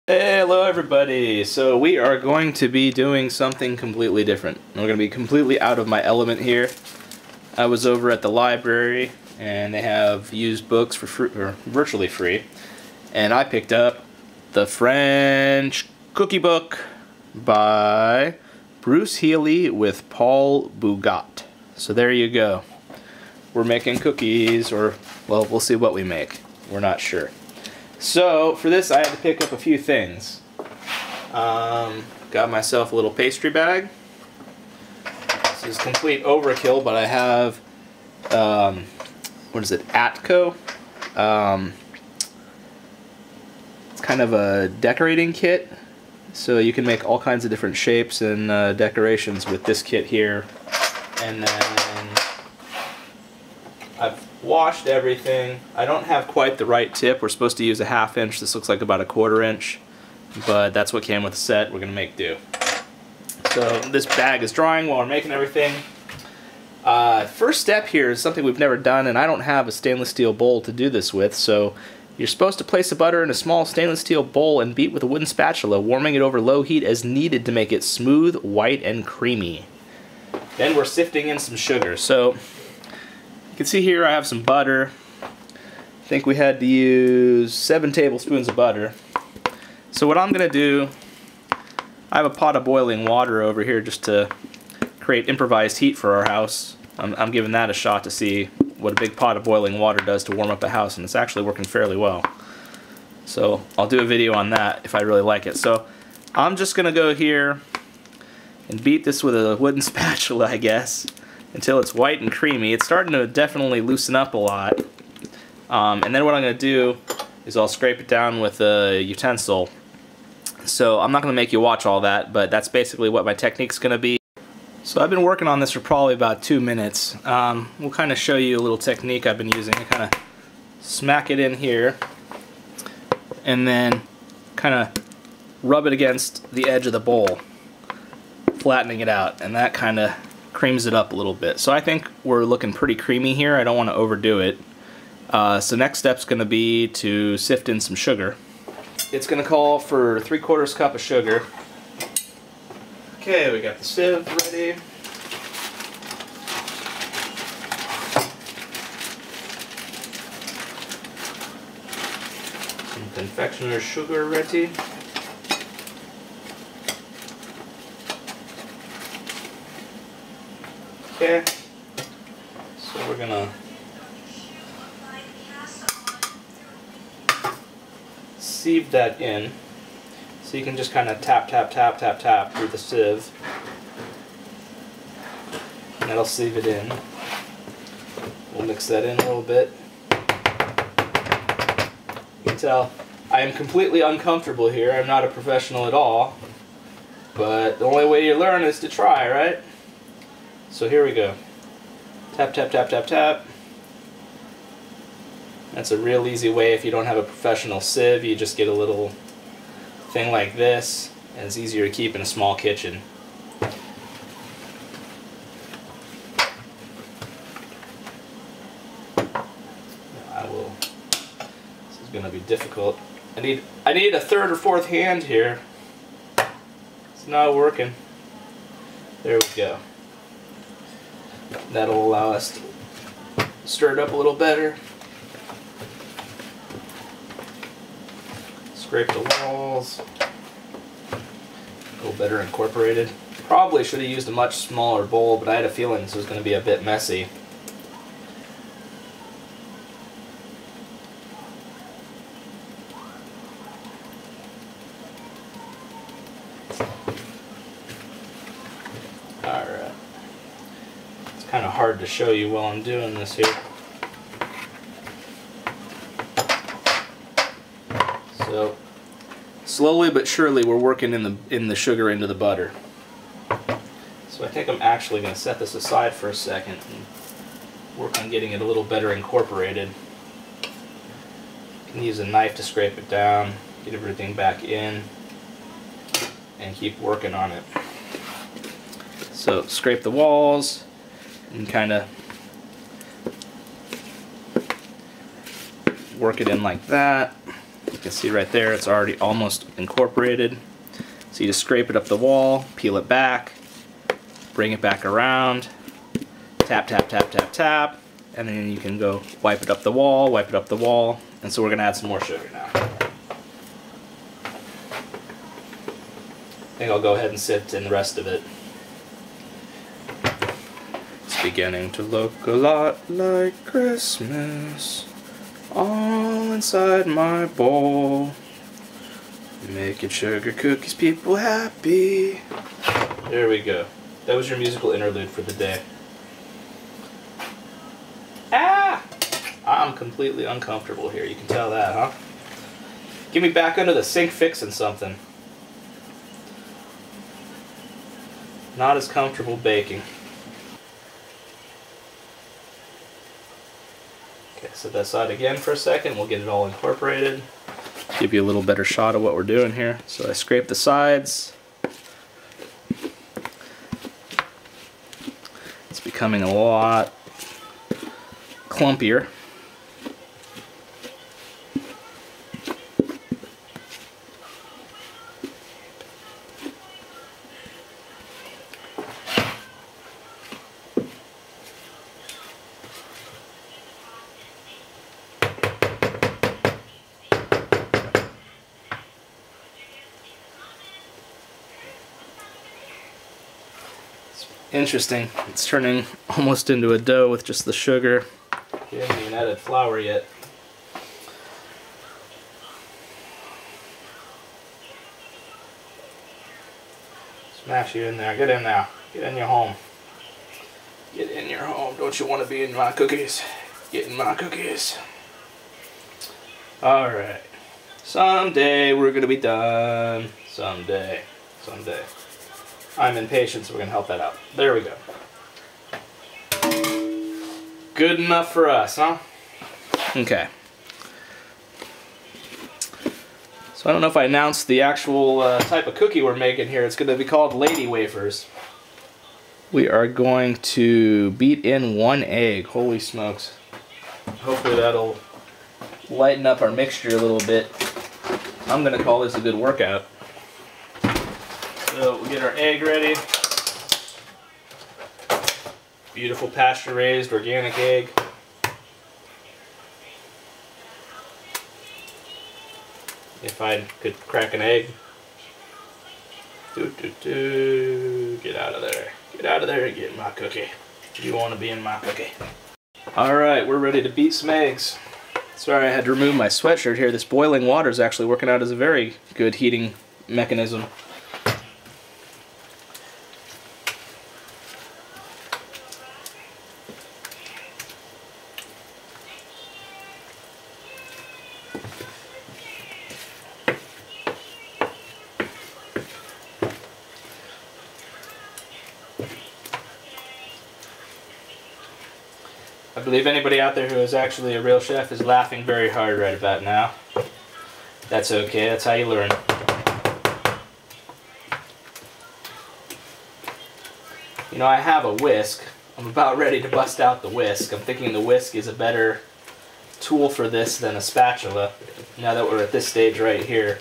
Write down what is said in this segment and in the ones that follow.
Hey, hello everybody! So we are going to be doing something completely different. We're going to be completely out of my element here. I was over at the library and they have used books for free, or virtually free, and I picked up the French Cookie Book by Bruce Healy with Paul Bougat. So there you go. We're making cookies, or well, we'll see what we make. We're not sure. So, for this I had to pick up a few things. Got myself a little pastry bag. This is complete overkill, but I have, what is it, Atco. It's kind of a decorating kit, so you can make all kinds of different shapes and decorations with this kit here. And then I've washed everything. I don't have quite the right tip. We're supposed to use a 1/2 inch. This looks like about a 1/4 inch, but that's what came with the set. We're gonna make do. So this bag is drying while we're making everything. First step here is something we've never done, and I don't have a stainless steel bowl to do this with. So you're supposed to place the butter in a small stainless steel bowl and beat with a wooden spatula, warming it over low heat as needed to make it smooth, white, and creamy. Then we're sifting in some sugar. So you can see here I have some butter. I think we had to use 7 tablespoons of butter. So what I'm going to do, I have a pot of boiling water over here just to create improvised heat for our house. I'm giving that a shot to see what a big pot of boiling water does to warm up a house, and it's actually working fairly well. So I'll do a video on that if I really like it. So I'm just going to go here and beat this with a wooden spatula, I guess, until it's white and creamy. It's starting to definitely loosen up a lot. And then what I'm going to do is I'll scrape it down with a utensil. So I'm not going to make you watch all that, but that's basically what my technique's going to be. So I've been working on this for probably about 2 minutes. We'll kind of show you a little technique I've been using. I kind of smack it in here and then kind of rub it against the edge of the bowl, flattening it out, and that kind of creams it up a little bit. So I think we're looking pretty creamy here. I don't want to overdo it. So next step's going to be to sift in some sugar. It's going to call for 3/4 cup of sugar. Okay, we got the sieve ready. Some confectioner's sugar ready. Okay, so we're gonna sieve that in. So you can just kind of tap, tap, tap, tap, tap through the sieve, and that'll sieve it in. We'll mix that in a little bit. You can tell I am completely uncomfortable here. I'm not a professional at all, but the only way you learn is to try, right? So here we go. Tap, tap, tap, tap, tap. That's a real easy way if you don't have a professional sieve. You just get a little thing like this, and it's easier to keep in a small kitchen. This is going to be difficult. I need a 3rd or 4th hand here. It's not working. There we go. That'll allow us to stir it up a little better. Scrape the walls. A little better incorporated. Probably should have used a much smaller bowl, but I had a feeling this was going to be a bit messy. Alright. It's kind of hard to show you while I'm doing this here. So slowly but surely we're working in the sugar into the butter. So I think I'm actually going to set this aside for a second and work on getting it a little better incorporated. You can use a knife to scrape it down, get everything back in, and keep working on it. So scrape the walls and kind of work it in like that. You can see right there it's already almost incorporated. So you just scrape it up the wall, peel it back, bring it back around, tap, tap, tap, tap, tap, and then you can go wipe it up the wall, wipe it up the wall. And so we're going to add some more sugar now. I think I'll go ahead and sift in the rest of it. It's beginning to look a lot like Christmas, all inside my bowl, making sugar cookies people happy. There we go. That was your musical interlude for the day. Ah! I'm completely uncomfortable here. You can tell that, huh? Get me back under the sink fixing something. Not as comfortable baking. Okay, set that aside again for a second. We'll get it all incorporated. Give you a little better shot of what we're doing here. So I scrape the sides. It's becoming a lot clumpier. Interesting. It's turning almost into a dough with just the sugar. You haven't even added flour yet. Smash you in there. Get in there. Get in your home. Get in your home. Don't you want to be in my cookies? Get in my cookies. Alright. Someday we're going to be done. Someday. Someday. I'm impatient, so we're going to help that out. There we go. Good enough for us, huh? Okay. So I don't know if I announced the actual type of cookie we're making here. It's going to be called Lady Wafers. We are going to beat in 1 egg. Holy smokes. Hopefully that'll lighten up our mixture a little bit. I'm going to call this a good workout. So we'll get our egg ready. Beautiful pasture-raised organic egg. If I could crack an egg. Get out of there. Get out of there and get in my cookie. You want to be in my cookie. Alright, we're ready to beat some eggs. Sorry I had to remove my sweatshirt here. This boiling water is actually working out as a very good heating mechanism. I believe anybody out there who is actually a real chef is laughing very hard right about now. That's okay, that's how you learn. You know, I have a whisk. I'm about ready to bust out the whisk. I'm thinking the whisk is a better tool for this than a spatula, now that we're at this stage right here.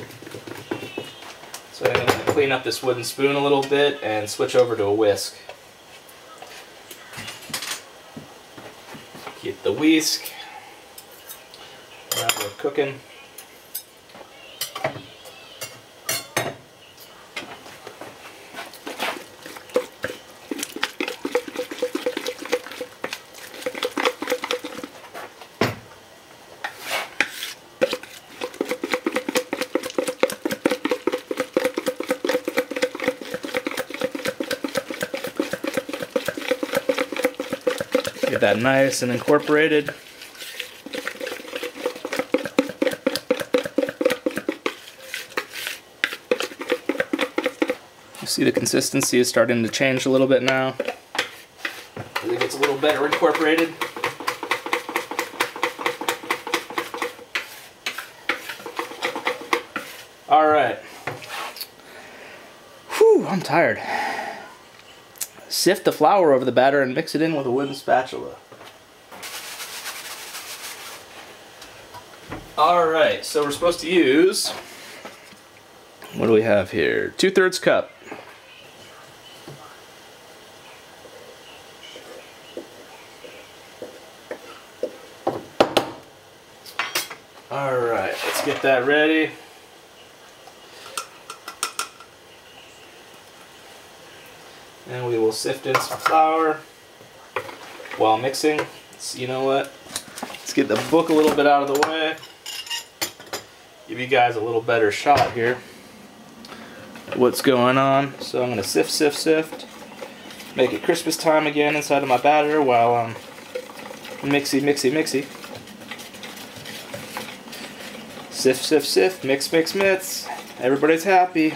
So I'm going to clean up this wooden spoon a little bit and switch over to a whisk. Get the whisk while we're cooking. Get that nice and incorporated. You see the consistency is starting to change a little bit now. As it gets a little better incorporated. Alright. Whew, I'm tired. Sift the flour over the batter and mix it in with a wooden spatula. Alright, so we're supposed to use, what do we have here? 2/3 cup. Alright, let's get that ready. And we will sift in some flour while mixing. So you know what? Let's get the book a little bit out of the way. Give you guys a little better shot here at what's going on. So I'm going to sift, sift, sift. Make it Christmas time again inside of my batter while I'm mixy, mixy, mixy. Sift, sift, sift. Mix, mix, mix. Everybody's happy.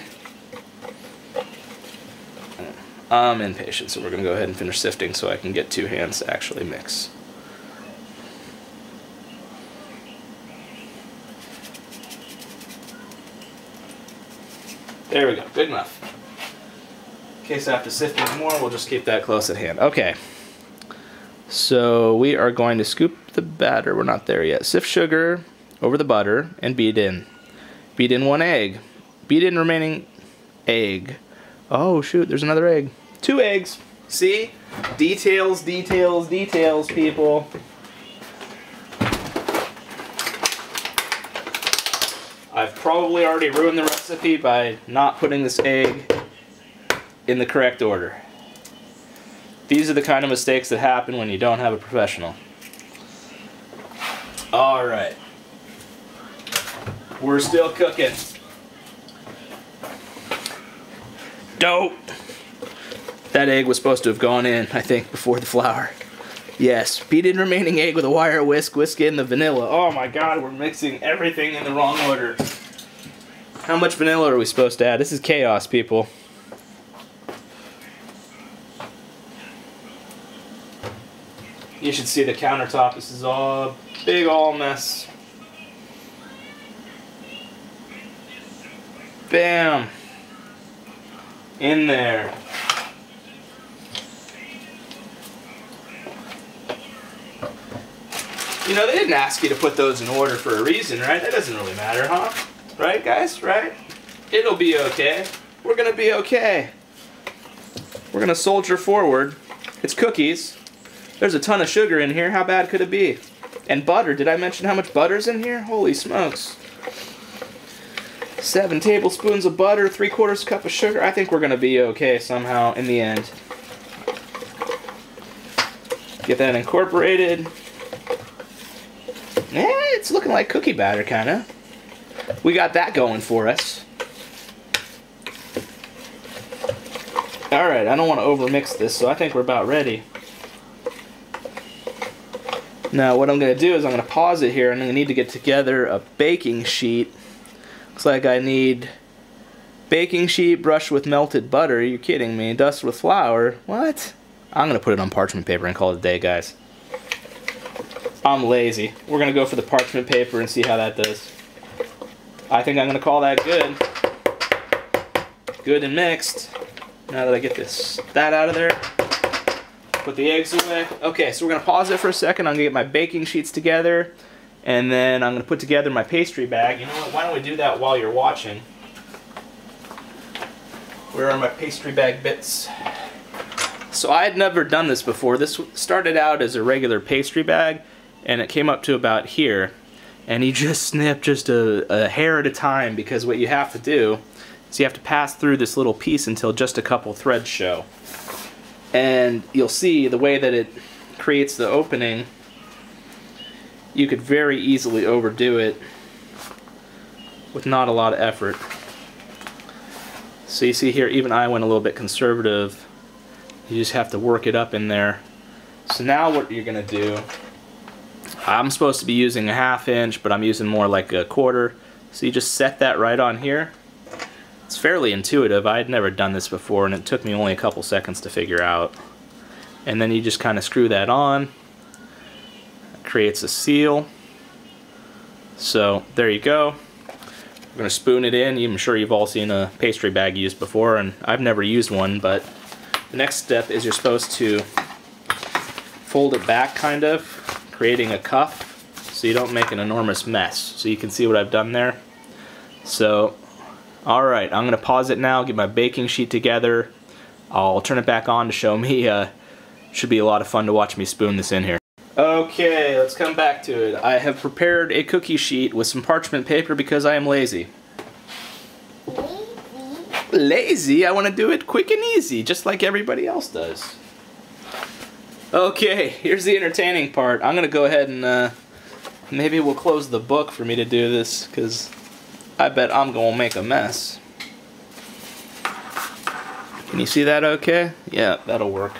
I'm impatient, so we're going to go ahead and finish sifting so I can get 2 hands to actually mix. There we go, good enough. In case I have to sift any more, we'll just keep that close at hand. Okay, so we are going to scoop the batter, we're not there yet. Sift sugar over the butter and beat in. Beat in 1 egg. Beat in remaining egg. Oh shoot, there's another egg. 2 eggs. See? Details, details, details, people. I've probably already ruined the recipe by not putting this egg in the correct order. These are the kind of mistakes that happen when you don't have a professional. Alright. We're still cooking. Dope! That egg was supposed to have gone in, I think, before the flour. Yes, beat in remaining egg with a wire whisk, whisk in the vanilla. Oh my god, we're mixing everything in the wrong order. How much vanilla are we supposed to add? This is chaos, people. You should see the countertop. This is all a big all mess. Bam! In there. You know, they didn't ask you to put those in order for a reason, right? That doesn't really matter, huh? Right, guys? Right? It'll be okay. We're gonna be okay. We're gonna soldier forward. It's cookies. There's a ton of sugar in here. How bad could it be? And butter. Did I mention how much butter's in here? Holy smokes. 7 tablespoons of butter, 3/4 cup of sugar. I think we're gonna be okay somehow in the end. Get that incorporated. Yeah, it's looking like cookie batter, kinda. We got that going for us. Alright, I don't want to overmix this, so I think we're about ready. Now, what I'm going to do is I'm going to pause it here, and I'm going to need to get together a baking sheet. Looks like I need baking sheet brushed with melted butter. Are you kidding me? Dust with flour. What? I'm going to put it on parchment paper and call it a day, guys. I'm lazy. We're going to go for the parchment paper and see how that does. I think I'm going to call that good. Good and mixed. Now that I get that out of there, put the eggs away. Okay, so we're going to pause it for a second. I'm going to get my baking sheets together, and then I'm going to put together my pastry bag. You know what? Why don't we do that while you're watching? Where are my pastry bag bits? So I had never done this before. This started out as a regular pastry bag, and it came up to about here. And you just snip just a hair at a time, because what you have to do is you have to pass through this little piece until just a couple threads show. And you'll see the way that it creates the opening, you could very easily overdo it with not a lot of effort. So you see here, even I went a little bit conservative. You just have to work it up in there. So now what you're going to do, I'm supposed to be using a 1/2 inch, but I'm using more like a 1/4. So you just set that right on here. It's fairly intuitive. I had never done this before, and it took me only a couple seconds to figure out. And then you just kind of screw that on. It creates a seal. So there you go. We're going to spoon it in. I'm sure you've all seen a pastry bag used before, and I've never used one, but the next step is you're supposed to fold it back, kind of, creating a cuff. so you don't make an enormous mess. So you can see what I've done there. So, alright, I'm going to pause it now, get my baking sheet together. I'll turn it back on to show me. Should be a lot of fun to watch me spoon this in here. Okay, let's come back to it. I have prepared a cookie sheet with some parchment paper because I am lazy. Lazy? I want to do it quick and easy, just like everybody else does. Okay, here's the entertaining part. I'm going to go ahead and maybe we'll close the book for me to do this, because I bet I'm going to make a mess. Can you see that okay? Yeah, that'll work.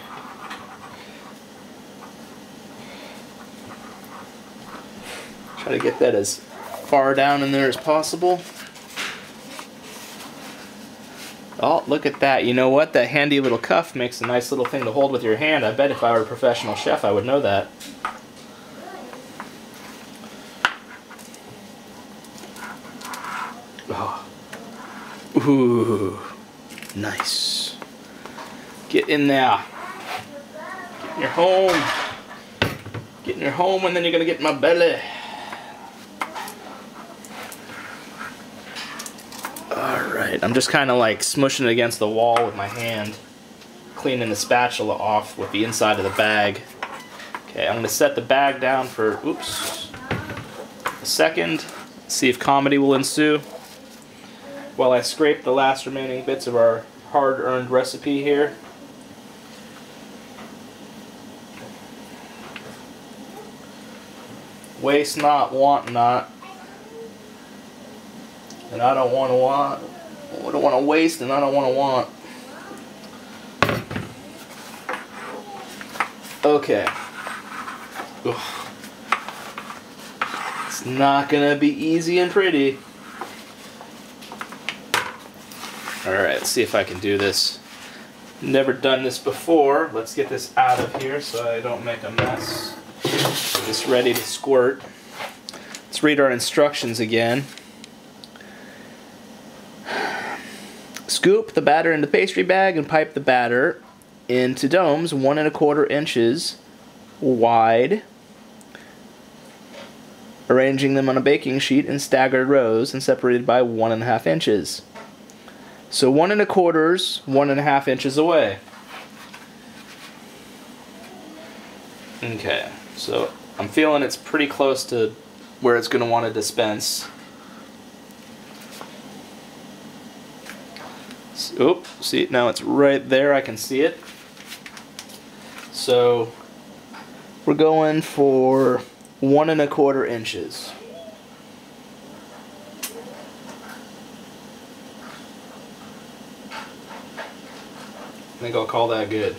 Try to get that as far down in there as possible. Oh, look at that. You know what? That handy little cuff makes a nice little thing to hold with your hand. I bet if I were a professional chef, I would know that. Oh. Ooh. Nice. Get in there. Get in your home. Get in your home and then you're going to get in my belly. Alright, I'm just kind of like smushing it against the wall with my hand, cleaning the spatula off with the inside of the bag. Okay, I'm going to set the bag down for, a second, see if comedy will ensue, while I scrape the last remaining bits of our hard-earned recipe here. Waste not, want not. And I don't want to waste, and I don't want to want. Okay. Ugh. It's not gonna be easy and pretty. Alright, let's see if I can do this. Never done this before. Let's get this out of here so I don't make a mess. Get this ready to squirt. Let's read our instructions again. Scoop the batter into the pastry bag and pipe the batter into domes 1 1/4 inches wide, arranging them on a baking sheet in staggered rows and separated by 1 1/2 inches. So 1 1/4's 1 1/2 inches away. Okay, so I'm feeling it's pretty close to where it's going to want to dispense. Oop, see, now it's right there, I can see it. So we're going for 1 1/4 inches. I think I'll call that good.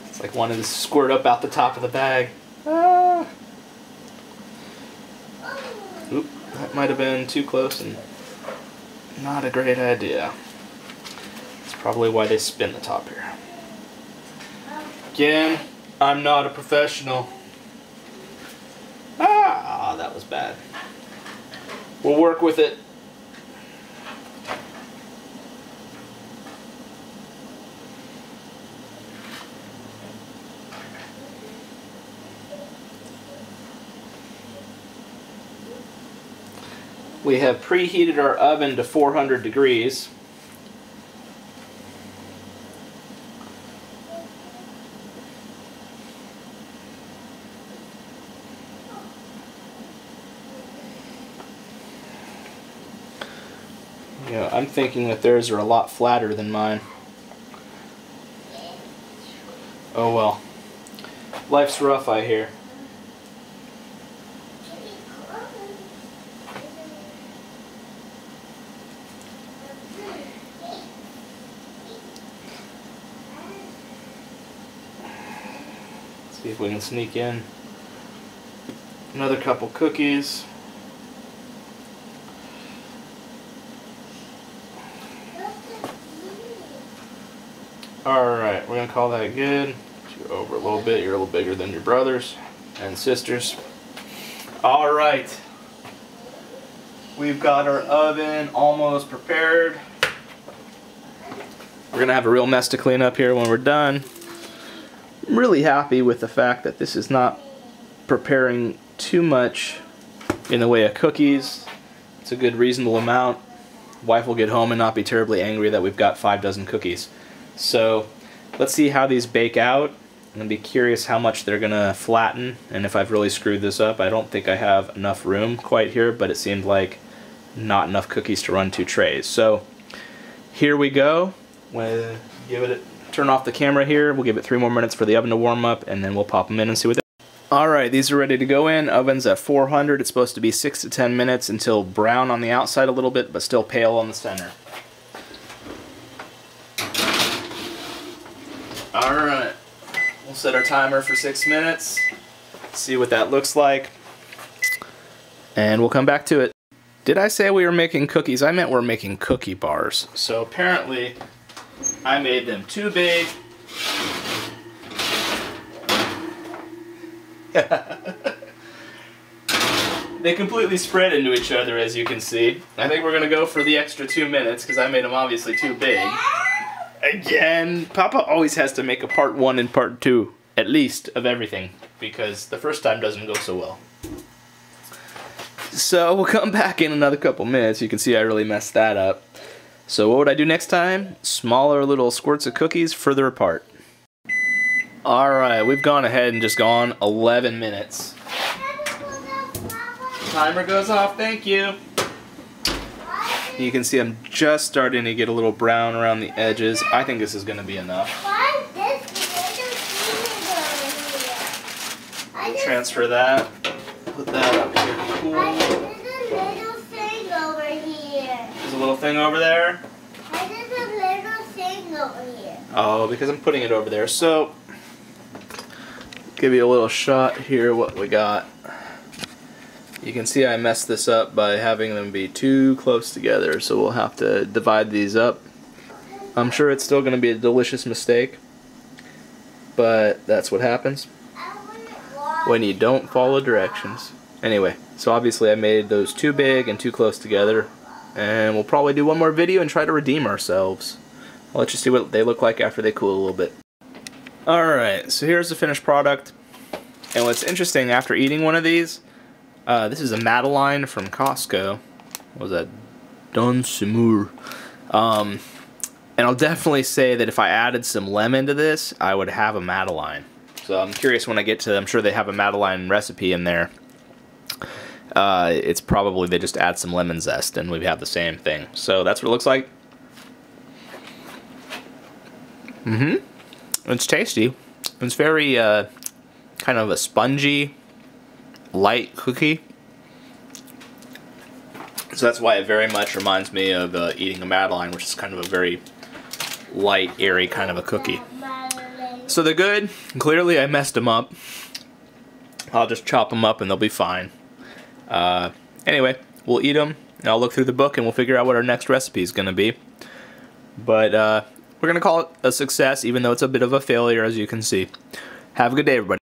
It's like wanting to squirt up out the top of the bag. Ah. Oop, that might have been too close and not a great idea. That's probably why they spin the top here. Again, I'm not a professional. Ah, that was bad. We'll work with it. We have preheated our oven to 400 degrees. You know, I'm thinking that theirs are a lot flatter than mine. Oh well. Life's rough, I hear. See if we can sneak in another couple cookies. Alright, we're going to call that good. You're over a little bit. You're a little bigger than your brothers and sisters. Alright. We've got our oven almost prepared. We're gonna have a real mess to clean up here when we're done. I'm really happy with the fact that this is not preparing too much in the way of cookies. It's a good reasonable amount. Wife will get home and not be terribly angry that we've got 5 dozen cookies. So let's see how these bake out. I'm gonna be curious how much they're gonna flatten and if I've really screwed this up. I don't think I have enough room quite here, but it seemed like not enough cookies to run 2 trays. So here we go. We'll turn off the camera here. We'll give it 3 more minutes for the oven to warm up, and then we'll pop them in and see what they are. Alright, these are ready to go in. Oven's at 400. It's supposed to be 6 to 10 minutes until brown on the outside a little bit, but still pale on the center. Alright, we'll set our timer for 6 minutes, see what that looks like, and we'll come back to it. Did I say we were making cookies? I meant we're making cookie bars. So apparently I made them too big. They completely spread into each other, as you can see. I think we're gonna go for the extra 2 minutes because I made them obviously too big. Again, Papa always has to make a part 1 and part 2, at least, of everything, because the first time doesn't go so well. So we'll come back in another couple minutes. You can see I really messed that up. So what would I do next time? Smaller little squirts of cookies further apart. Alright, we've gone ahead and just gone 11 minutes. Timer goes off, thank you. You can see I'm just starting to get a little brown around the edges. I think this is going to be enough. Transfer that. Put that up here. Cool. There's a little thing over here. There's a little thing over there? There's a little thing over here. Oh, because I'm putting it over there. So, give you a little shot here what we got. You can see I messed this up by having them be too close together, so we'll have to divide these up. I'm sure it's still going to be a delicious mistake, but that's what happens when you don't follow directions. Anyway, so obviously I made those too big and too close together, and we'll probably do one more video and try to redeem ourselves. I'll let you see what they look like after they cool a little bit. Alright, so here's the finished product, and what's interesting after eating one of these, this is a Madeleine from Costco. What was that? Don Simur. And I'll definitely say that if I added some lemon to this, I would have a Madeleine. So I'm curious when I get to, I'm sure they have a Madeleine recipe in there. It's probably they just add some lemon zest and we have the same thing. So that's what it looks like. It's tasty. It's very kind of a spongy, light cookie. So that's why it very much reminds me of eating a Madeleine, which is kind of a very light, airy kind of a cookie. So they're good. Clearly I messed them up. I'll just chop them up and they'll be fine. Anyway, we'll eat them, and I'll look through the book and we'll figure out what our next recipe is going to be. But we're going to call it a success, even though it's a bit of a failure, as you can see. Have a good day, everybody.